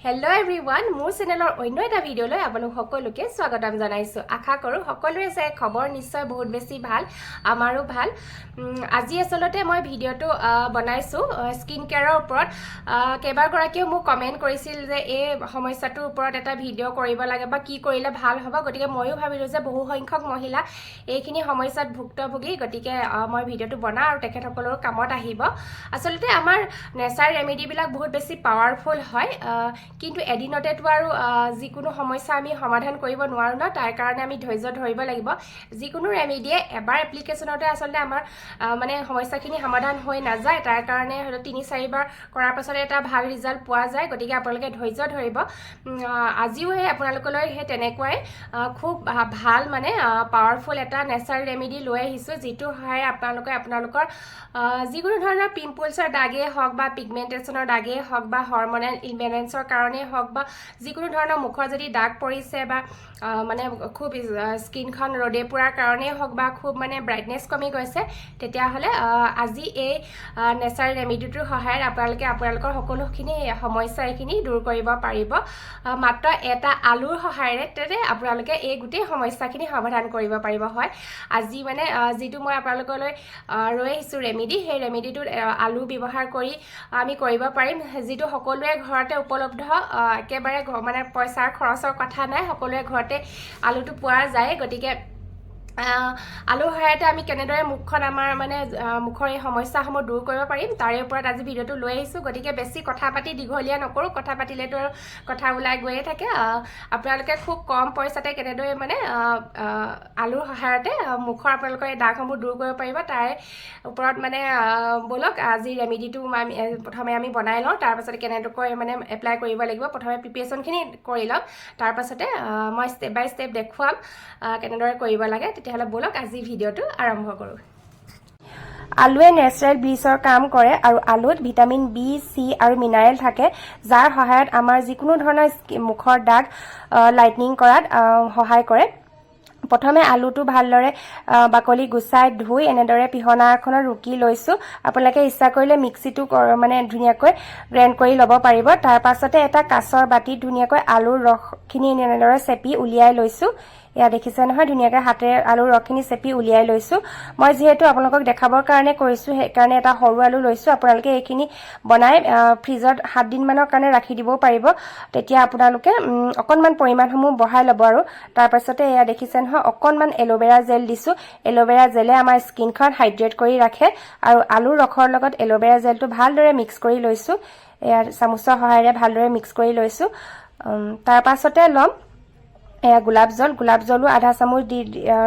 Hello everyone, মোৰ চেনেলৰ অন্য এটা ভিডিঅ'লৈ আপোনালোক সকলোকে স্বাগতম জনাইছো। আশা কৰো সকলোৰে চাই খবৰ নিশ্চয় বহুত বেছি ভাল, আমাৰো ভাল। আজি আসলতে মই ভিডিঅ'টো বনাইছো স্কিন কেয়াৰৰ ওপৰত। কেইবাগৰাকীও মোক কমেন্ট কৰিছিল যে এই সমস্যাটোৰ ওপৰত এটা ভিডিঅ' কৰিব লাগে বা কি কৰিলে ভাল হ'ব, গতিকে মইও ভাবিলো যে বহু সংখ্যক মহিলা এইখিনি সমস্যাত ভুক্তভোগী, গতিকে মই ভিডিঅ'টো বনাও আৰু তেখেতসকলৰ কামত আহিব। আসলতে আমাৰ নেচাৰ ৰেমেডি বিলাক বহুত বেছি পাৱাৰফুল হয়, কিন্তু এদিনতেতো আৰু যিকোনো সমস্যা আমি সমাধান কৰিব নোৱাৰো ন, তাৰ কাৰণে আমি ধৈৰ্য ধৰিব লাগিব। যিকোনো ৰেমেডিয়ে এবাৰ এপ্লিকেশনতে আসলতে আমাৰ মানে সমস্যাখিনি সমাধান হৈ নাযায়, তাৰ কাৰণে হয়তো ৩-৪ বাৰ কৰাৰ পাছত এটা ভাল ৰিজাল্ট পোৱা যায়, গতিকে আপোনালোকে ধৈৰ্য ধৰিব। আজিও আপোনালোকলৈ তেনেকুৱাই খুব ভাল মানে পাৱাৰফুল এটা নেচাৰ ৰেমেডি লৈ আহিছো, যিটো সহায়ে আপোনালোকৰ যিকোনো ধৰণৰ পিম্পলছৰ দাগে হওক বা পিগমেন্টেশনৰ দাগে হওক বা হৰমনেল ইমবেলেন্সৰ কাৰণে হওক বা যিকোনো ধৰণৰ মুখৰ যদি দাগ পৰিছে বা মানে খুব স্কিনখন ৰদে পুৰাৰ কাৰণে হওক বা খুব মানে ব্ৰাইটনেছ কমি গৈছে, তেতিয়াহ'লে আজি এই নেচাৰ ৰেমেডিটোৰ সহায়ত আপোনালোকৰ সকলোখিনি সমস্যা এইখিনি দূৰ কৰিব পাৰিব। মাত্ৰ এটা আলুৰ সহায়েৰে তেনে আপোনালোকে এই গোটেই সমস্যাখিনি সমাধান কৰিব পাৰিব। হয়, আজি মানে যিটো মই আপোনালোকলৈ লৈ আহিছো ৰেমেডি, সেই ৰেমেডিটোত আলু ব্যৱহাৰ কৰি আমি কৰিব পাৰিম, যিটো সকলোৱে ঘৰতে উপলব্ধ। একেবাৰে মানে পইচাৰ খৰচৰ কথা নাই, সকলোৱে ঘৰতে আলুটো পোৱা যায়। গতিকে আলুৰ সহায়তে আমি কেনেদৰে মুখখন আমাৰ মানে মুখৰ এই সমস্যাসমূহ দূৰ কৰিব পাৰিম, তাৰে ওপৰত আজি ভিডিঅ'টো লৈ আহিছো। গতিকে বেছি কথা পাতি দীঘলীয়া নকৰো, কথা পাতিলেতো কথা ওলাই গৈয়ে থাকে। আপোনালোকে খুব কম পইচাতে কেনেদৰে মানে আলুৰ সহায়তে মুখৰ আপোনালোকৰ এই দাগসমূহ দূৰ কৰিব পাৰিব, তাৰে ওপৰত মানে বলক আজি ৰেমেডিটো প্ৰথমে আমি বনাই লওঁ, তাৰ পাছতে কেনেদৰে মানে এপ্লাই কৰিব লাগিব। প্ৰথমে প্ৰিপাৰেশ্যনখিনি কৰি লম, তাৰ পাছতে মই ষ্টেপ বাই ষ্টেপ দেখুৱাম কেনেদৰে কৰিব লাগে। তেতিয়াহ'লে বলক আজি ভিডিঅ'টো আৰম্ভ কৰোঁ। আলুৱে নেচাৰেল ব্লিচৰ কাম কৰে আৰু আলুত ভিটামিন বি, চি আৰু মিনাৰেল থাকে, যাৰ সহায়ত আমাৰ যিকোনো ধৰণৰ মুখৰ দাগ লাইটনিং কৰাত সহায় কৰে। প্ৰথমে আলুটো ভালদৰে বাকলি গুচাই ধুই এনেদৰে পিহনা এখনত ৰুকি লৈছো। আপোনালোকে ইচ্ছা কৰিলে মিক্সিটো মানে ধুনীয়াকৈ গ্ৰাইণ্ড কৰি ল'ব পাৰিব। তাৰ পাছতে এটা কাঁচৰ বাটিত ধুনীয়াকৈ আলুৰ ৰসখিনি এনেদৰে চেপি উলিয়াই লৈছো। এয়া দেখিছে নহয়, ধুনীয়াকৈ হাতেৰে আলুৰ ৰসখিনি চেপি উলিয়াই লৈছো। মই যিহেতু আপোনালোকক দেখাবৰ কাৰণে কৰিছো, সেইকাৰণে এটা সৰু আলু লৈছো। আপোনালোকে এইখিনি বনাই ফ্ৰিজত 7 দিনমানৰ কাৰণে ৰাখি দিবও পাৰিব। তেতিয়া আপোনালোকে অকণমান পৰিমাণসমূহ বঢ়াই ল'ব। আৰু তাৰ পাছতে এয়া দেখিছে নহয়, অকণমান এল'ভেৰা জেল দিছো। এল'ভেৰা জেলে আমাৰ স্কিনখন হাইড্ৰেট কৰি ৰাখে, আৰু আলুৰ ৰসৰ লগত এল'ভেৰা জেলটো ভালদৰে মিক্স কৰি লৈছো। এয়া চামুচৰ সহায়েৰে ভালদৰে মিক্স কৰি লৈছো। তাৰ পাছতে ল'ম এয়া গোলাপ জলো আধা চামুচ দি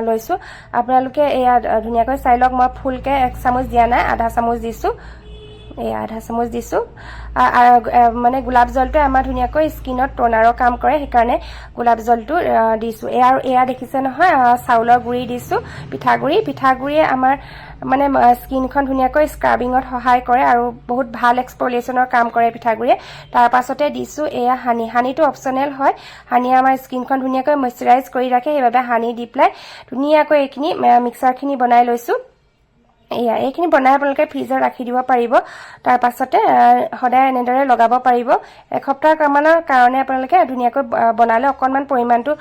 লৈছো। আপোনালোকে এয়া ধুনীয়াকৈ চাই লওক, মই ফুলকে 1 চামুচ দিয়া নাই, আধা চামুচ দিছো। এয়া আধা চামুচ দিছো। মানে গোলাপ জলটোৱে আমাৰ ধুনীয়াকৈ স্কিনত টনাৰৰ কাম কৰে, সেইকাৰণে গোলাপ জলটো দিছো। এয়া দেখিছে নহয়, চাউলৰ গুড়ি দিছো, পিঠাগুড়িয়ে আমাৰ মানে স্কিনখন ধুনীয়াকৈ স্ক্ৰাবিঙত সহায় কৰে আৰু বহুত ভাল এক্সফলিয়েশ্যনৰ কাম কৰে পিঠাগুড়িয়ে। তাৰ পাছতে দিছো এয়া হানিটো অপচনেল হয়। হানিয়ে আমাৰ স্কিনখন ধুনীয়াকৈ মইশ্চাৰাইজ কৰি ৰাখে, সেইবাবে হানি দি পেলাই ধুনীয়াকৈ এইখিনি মিক্সাৰখিনি বনাই লৈছো। এইখিনি বনাই আপোনালোকে ফ্ৰিজত ৰাখি দিব পাৰিব। তাৰ পাছতে সদায় এনেদৰে লগাব পাৰিব। এসপ্তাহমানৰ কাৰণে আপোনালোকে ধুনীয়াকৈ বনালে অকণমান পৰিমাণটো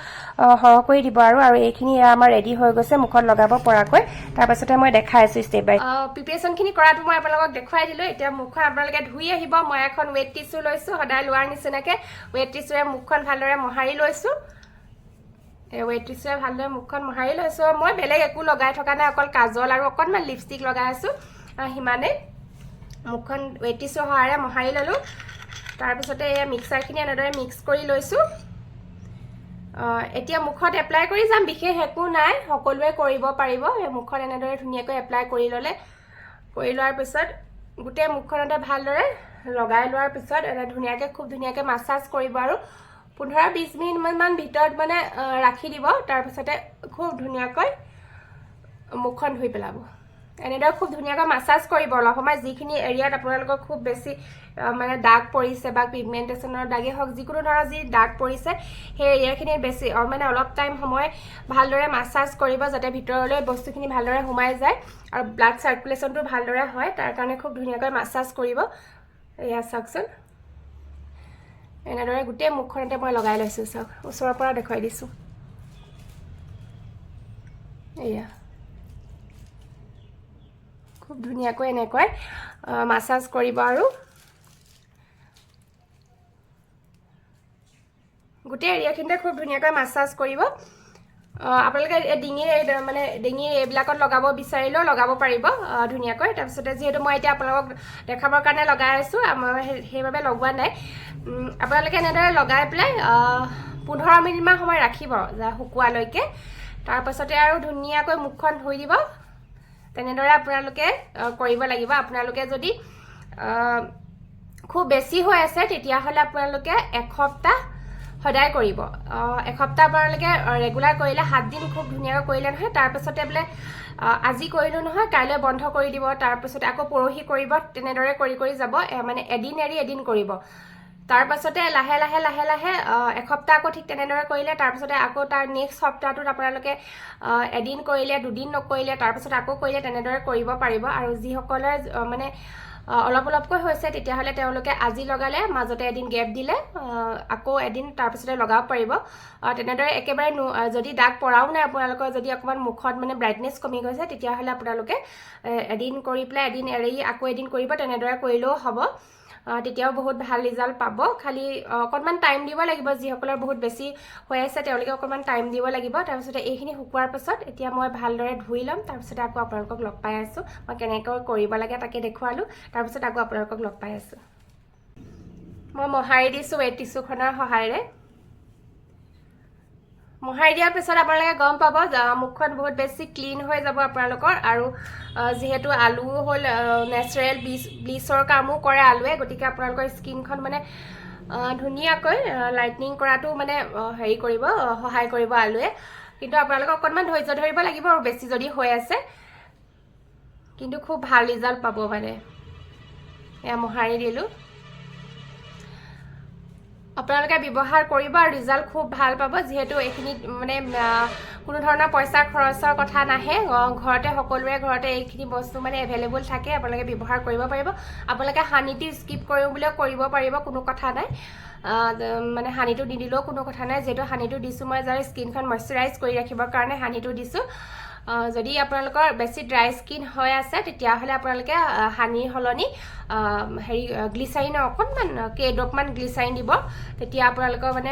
সৰহ কৰি দিব। আৰু এইখিনি আমাৰ ৰেডি হৈ গৈছে মুখত লগাব পৰাকৈ। তাৰ পাছতে মই দেখাই আছো ষ্টেপ বাই প্ৰিপাৰেশ্যনখিনি কৰাটো মই আপোনালোকক দেখুৱাই দিলো। এতিয়া মুখখন আপোনালোকে ধুই আহিব। মই এখন ৱেট টিছু লৈছো, সদায় লোৱাৰ নিচিনাকে ৱেট টিছুৰে মুখখন ভালদৰে মোহাৰি লৈছো। ৱেট টিছুৰে ভালদৰে মুখখন মোহাৰি লৈছো। মই বেলেগ একো লগাই থকা নাই, অকল কাজল আৰু অকণমান লিপষ্টিক লগাই আছো, সিমানেই। মুখখন ৱেট টিছুৰ সহায়েৰে মোহাৰি ল'লো। তাৰপিছতে এই মিক্সাৰখিনি এনেদৰে মিক্স কৰি লৈছো। এতিয়া মুখত এপ্লাই কৰি যাম, বিশেষ একো নাই, সকলোৱে কৰিব পাৰিব। মুখত এনেদৰে ধুনীয়াকৈ এপ্লাই কৰি ল'লে, কৰি লোৱাৰ পিছত গোটেই মুখখনতে ভালদৰে লগাই লোৱাৰ পিছত খুব ধুনীয়াকৈ মাছাজ কৰিব আৰু 15-20 মিনিটমান ভিতৰত মানে ৰাখি দিব। তাৰপিছতে খুব ধুনীয়াকৈ মুখখন ধুই পেলাব। এনেদৰে খুব ধুনীয়াকৈ মাছাজ কৰিব অলপ সময়। যিখিনি এৰিয়াত আপোনালোকৰ খুব বেছি মানে দাগ পৰিছে বা পিগমেন্টেশনৰ দাগে হওক, যিকোনো ধৰণৰ যি দাগ পৰিছে, সেই এৰিয়াখিনি বেছি মানে অলপ টাইম সময় ভালদৰে মাছাজ কৰিব, যাতে ভিতৰলৈ বস্তুখিনি ভালদৰে সোমাই যায় আৰু ব্লাড চাৰ্কুলেশ্যনটো ভালদৰে হয়। তাৰ কাৰণে খুব ধুনীয়াকৈ মাছাজ কৰিব। এয়া চাওকচোন, এনেদৰে গোটেই মুখখনতে মই লগাই লৈছোঁ চাওক ওচৰৰ পৰা দেখুৱাই দিছোঁ এয়া খুব ধুনীয়াকৈ এনেকৈ মাছাজ কৰিব আৰু গোটেই এৰিয়াখিনিতে খুব ধুনীয়াকৈ মাছাজ কৰিব আপোনালোকে ডিঙিৰ মানে ডিঙিৰ এইবিলাকত লগাব বিচাৰিলেও লগাব পাৰিব ধুনীয়াকৈ তাৰপিছতে যিহেতু মই এতিয়া আপোনালোকক দেখাবৰ কাৰণে লগাই আছোঁ সেইবাবে লগোৱা নাই আপোনালোকে এনেদৰে লগাই পেলাই 15 মিনিটমান সময় ৰাখিব শুকুৱালৈকে তাৰপাছতে আৰু ধুনীয়াকৈ মুখখন ধুই দিব তেনেদৰে আপোনালোকে কৰিব লাগিব আপোনালোকে যদি খুব বেছি হৈ আছে তেতিয়াহ'লে আপোনালোকে এসপ্তাহ সদায় কৰিব এসপ্তাহ আপোনালোকে ৰেগুলাৰ কৰিলে 7 দিন খুব ধুনীয়াকৈ কৰিলে নহয় তাৰপাছতে বোলে আজি কৰিলোঁ নহয় কাইলৈ বন্ধ কৰি দিব তাৰপাছতে আকৌ পৰহি কৰিব তেনেদৰে কৰি কৰি যাব মানে এদিন এৰি এদিন কৰিব তাৰপাছতে লাহে লাহে লাহে লাহে এসপ্তাহ আকৌ ঠিক তেনেদৰে কৰিলে তাৰপাছতে আকৌ তাৰ নেক্সট সপ্তাহটোত আপোনালোকে এদিন কৰিলে দুদিন নকৰিলে তাৰপাছতে আকৌ কৰিলে তেনেদৰে কৰিব পাৰিব আৰু যিসকলে মানে অলপ অলপকৈ হৈছে তেতিয়াহ'লে তেওঁলোকে আজি লগালে মাজতে এদিন গেপ দিলে আকৌ এদিন তাৰপিছতে লগাব পাৰিব তেনেদৰে একেবাৰে যদি দাগ পৰাও নাই আপোনালোকৰ যদি অকণমান মুখত মানে ব্ৰাইটনেছ কমি গৈছে তেতিয়াহ'লে আপোনালোকে এদিন কৰি পেলাই এদিন এৰি আকৌ এদিন কৰিব তেনেদৰে কৰিলেও হ'ব তেতিয়াও বহুত ভাল ৰিজাল্ট পাব খালি অকণমান টাইম দিব লাগিব যিসকলৰ বহুত বেছি হৈ আছে তেওঁলোকে অকণমান টাইম দিব লাগিব তাৰপিছতে এইখিনি শুকুৱাৰ পাছত এতিয়া মই ভালদৰে ধুই ল'ম তাৰপিছতে আকৌ আপোনালোকক লগ পাই আছোঁ মই কেনেকৈ কৰিব লাগে তাকে দেখুৱালোঁ তাৰপিছত আকৌ আপোনালোকক লগ পাই আছোঁ মই মোহাৰি দিছোঁ ৱেট টিছুখনৰ সহায়েৰে মোহাৰি দিয়াৰ পিছত আপোনালোকে গম পাব মুখখন বহুত বেছি ক্লিন হৈ যাব আপোনালোকৰ আৰু যিহেতু আলু হ'ল নেচাৰেল ব্লিচৰ কামো কৰে আলুৱে গতিকে আপোনালোকৰ স্কিনখন মানে ধুনীয়াকৈ লাইটনিং কৰাটো মানে হেৰি কৰিব সহায় কৰিব আলুৱে কিন্তু আপোনালোকে অকণমান ধৈৰ্য ধৰিব লাগিব আৰু বেছি যদি হৈ আছে কিন্তু খুব ভাল ৰিজাল্ট পাব মানে এয়া মোহাৰি দিলোঁ আপোনালোকে ব্যৱহাৰ কৰিব আৰু ৰিজাল্ট খুব ভাল পাব যিহেতু এইখিনিত মানে কোনো ধৰণৰ পইচা খৰচৰ কথা নাহে ঘৰতে সকলোৰে ঘৰতে এইখিনি বস্তু মানে এভেইলেবল থাকে আপোনালোকে ব্যৱহাৰ কৰিব পাৰিব আপোনালোকে হানিটো স্কিপ কৰিম বুলিও কৰিব পাৰিব কোনো কথা নাই মানে হানিটো নিদিলেও কোনো কথা নাই যিহেতু হানিটো দিছোঁ মই যাৰ স্কিনখন মইশ্চাৰাইজ কৰি ৰাখিবৰ কাৰণে হানিটো দিছোঁ যদি আপোনালোকৰ বেছি ড্ৰাই স্কিন হৈ আছে তেতিয়াহ'লে আপোনালোকে হানিৰ সলনি হেৰি গ্লিচাৰিনৰ অকণমান কেইড্ৰপমান গ্লিচাৰিন দিব তেতিয়া আপোনালোকৰ মানে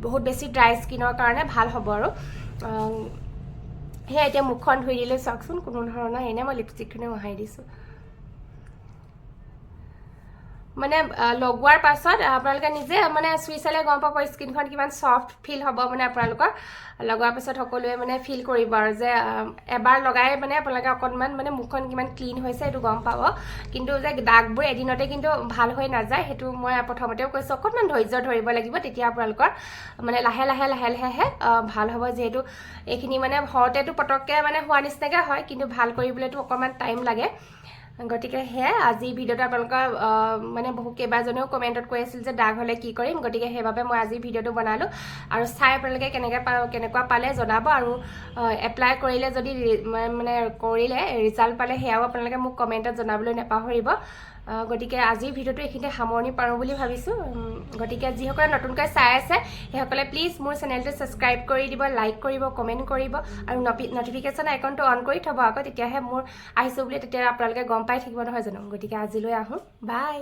বহুত বেছি ড্ৰাই স্কিনৰ কাৰণে ভাল হ'ব আৰু সেয়া এতিয়া মুখখন ধুই দিলে চাওকচোন কোনো ধৰণৰ এনে মই লিপষ্টিকখনে মোহাৰি দিছোঁ মানে লগোৱাৰ পাছত আপোনালোকে নিজে মানে চুই চালে গম পাব স্কিনখন কিমান সফ্ট ফিল হ'ব মানে আপোনালোকৰ লগোৱাৰ পাছত সকলোৱে মানে ফিল কৰিব আৰু যে এবাৰ লগাই মানে আপোনালোকে অকণমান মানে মুখখন কিমান ক্লিন হৈছে সেইটো গম পাব কিন্তু যে দাগবোৰ এদিনতে কিন্তু ভাল হৈ নাযায় সেইটো মই প্ৰথমতেও কৈছোঁ অকণমান ধৈৰ্য ধৰিব লাগিব তেতিয়া আপোনালোকৰ মানে লাহে লাহে লাহে লাহে ভাল হ'ব যিহেতু এইখিনি মানে হওঁতেতো পটককৈ মানে হোৱা নিচিনাকৈ হয় কিন্তু ভাল কৰিবলৈতো অকণমান টাইম লাগে গতিকে সেয়াই আজি ভিডিঅ'টো আপোনালোকৰ মানে বহু কেইবাজনেও কমেণ্টত কৈ আছিল যে দাগ হ'লে কি কৰিম গতিকে সেইবাবে মই আজি ভিডিঅ'টো বনালোঁ আৰু চাই আপোনালোকে কেনেকুৱা পালে জনাব আৰু এপ্লাই কৰিলে যদি মানে কৰিলে ৰিজাল্ট পালে সেয়াও আপোনালোকে মোক কমেণ্টত জনাবলৈ নাপাহৰিব গতিকে আজিৰ ভিডিঅ'টো এইখিনিতে সামৰণি পাৰোঁ বুলি ভাবিছোঁ গতিকে যিসকলে নতুনকৈ চাই আছে সেইসকলে প্লিজ মোৰ চেনেলটো ছাবস্ক্ৰাইব কৰি দিব লাইক কৰিব কমেণ্ট কৰিব আৰু নটিফিকেশ্যন আইকনটো অন কৰি থ'ব আকৌ তেতিয়াহে মোৰ আহিছোঁ বুলি তেতিয়া আপোনালোকে গম পাই থাকিব নহয় জানো গতিকে আজিলৈ আহোঁ বাই